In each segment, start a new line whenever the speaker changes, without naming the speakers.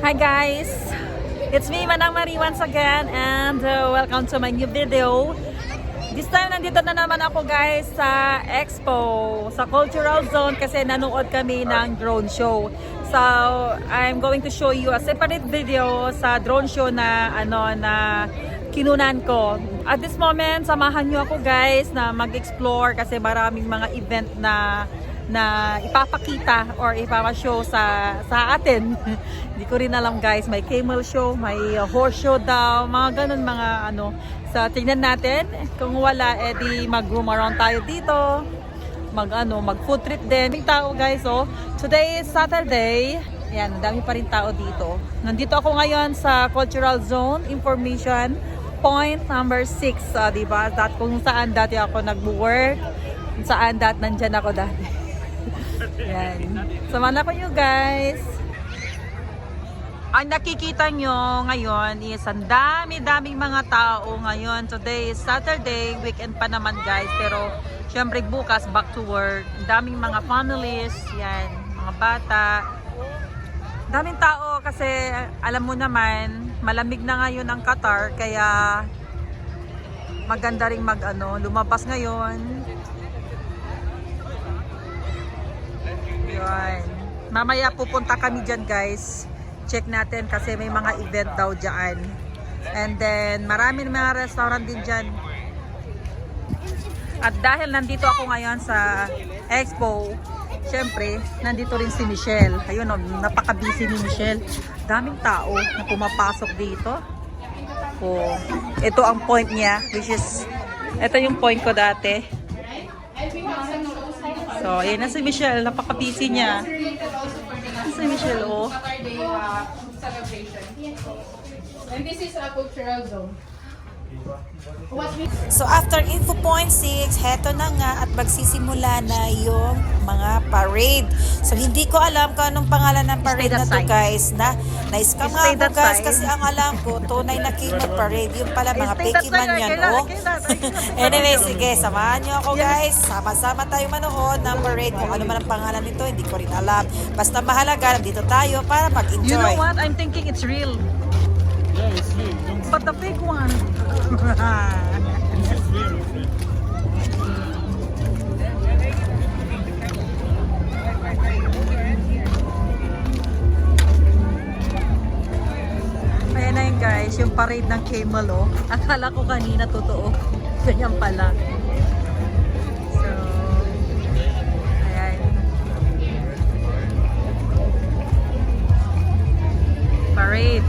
Hi guys, it's me Manang Marie once again and welcome to my new video. This time nandito na naman ako guys sa Expo, sa Cultural Zone kasi nanood kami ng drone show. So I'm going to show you a separate video sa drone show na kinunan ko. At this moment, samahan nyo ako guys na mag-explore kasi maraming mga event na ipapakita or ipapashow sa atin. Hindi ko rin alam guys, may camel show, may horse show daw, mga ganun mga So tingnan natin, kung wala edi mag-roam around tayo dito. Mag food trip din. May tao guys, oh. Today is Saturday. Yan, dami pa rin tao dito. Nandito ako ngayon sa Cultural Zone Information Point number 6, diba? Kung saan dati ako nag-work, kung saan nandyan ako dati. Yan. Samahan ako nyo guys. Ang nakikita nyo ngayon is ang dami-daming mga tao ngayon. Today is Saturday, weekend pa naman guys. Pero syempre bukas back to work. Daming mga families, yan, mga bata. Daming tao kasi alam mo naman, malamig na ngayon ang Qatar. Kaya maganda ring lumabas ngayon. Yun. Mamaya pupunta kami dyan guys. Check natin kasi may mga event daw dyan. And then maraming mga restaurant din dyan. At dahil nandito ako ngayon sa Expo, syempre nandito rin si Michelle. Ayun napaka-busy ni Michelle. Daming tao na pumapasok dito. Oh, ito ang point niya, which is ito yung point ko dati. So, ayan na si Michelle. Napaka-busy niya. Si Michelle, oh.
Saturday celebration. And this is a cultural zone.
So after Info Point 6, heto na nga at magsisimula na yung mga parade. So hindi ko alam kung anong pangalan ng parade na to guys. Na-scam nga ako guys kasi ang alam ko, tunay na K-Mod parade. Yung pala mga fake man yan, oh. Anyway, sige, samahan nyo ako guys. Sama-sama tayo manood ng parade. Kung ano man ang pangalan nito, hindi ko rin alam. Basta mahalaga, nandito tayo para mag-enjoy.
You know what? I'm thinking it's real.
Yeah, it's real.
But the big one.
It's real.
Ayan na yun guys, yung parade ng camel, oh. Akala ko kanina totoo. Ganyan pala. So, ayan. Parade.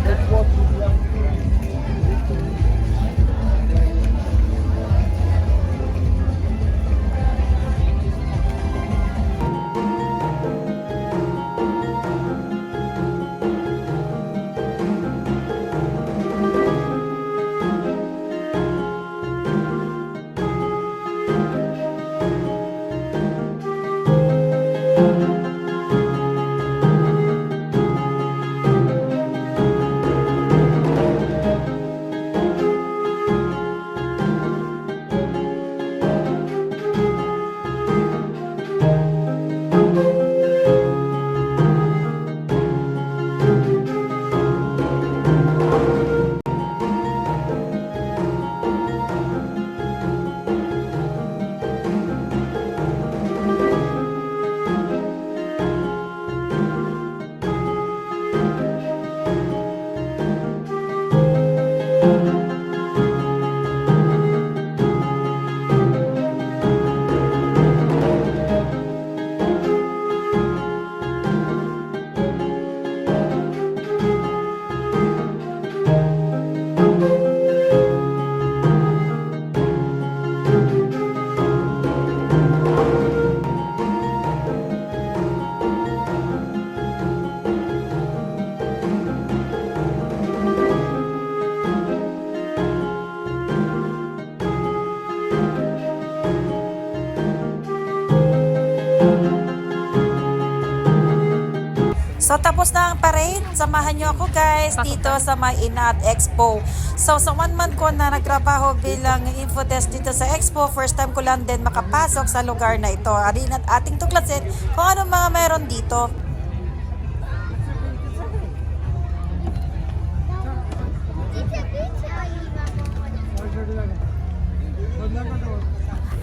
So tapos na ang parade. Samahan nyo ako guys dito sa may Inat Expo. So sa 1 month ko na nagtrabaho bilang info desk dito sa Expo, first time ko lang din makapasok sa lugar na ito. Arin at ating tuklasin kung ano mga meron dito.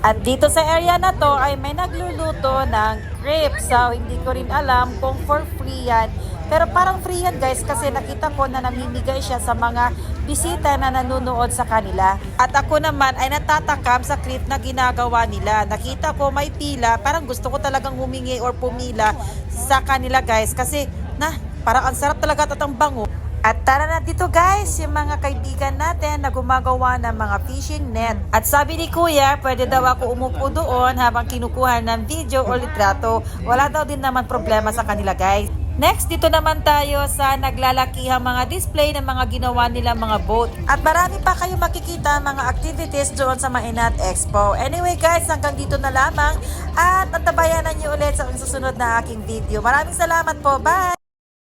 At dito sa area na to ay may nagluluto ng crepe. So, hindi ko rin alam kung for free yan. Pero parang free yan guys kasi nakita ko na namimigay siya sa mga bisita na nanonood sa kanila. At ako naman ay natatakam sa crepe na ginagawa nila. Nakita ko may pila, parang gusto ko talagang humingi or pumila sa kanila guys. Kasi parang ang sarap talaga at ang bango. At tara na dito guys, yung mga kaibigan natin na gumagawa ng mga fishing net. At sabi ni Kuya, pwede daw ako umupo doon habang kinukuha ng video o litrato. Wala daw din naman problema sa kanila guys. Next, dito naman tayo sa naglalakihang mga display ng mga ginawa nilang mga boat. At marami pa kayo makikita mga activities doon sa Mainat Expo. Anyway guys, hanggang dito na lamang. At antabayanan niyo ulit sa susunod na aking video. Maraming salamat po. Bye!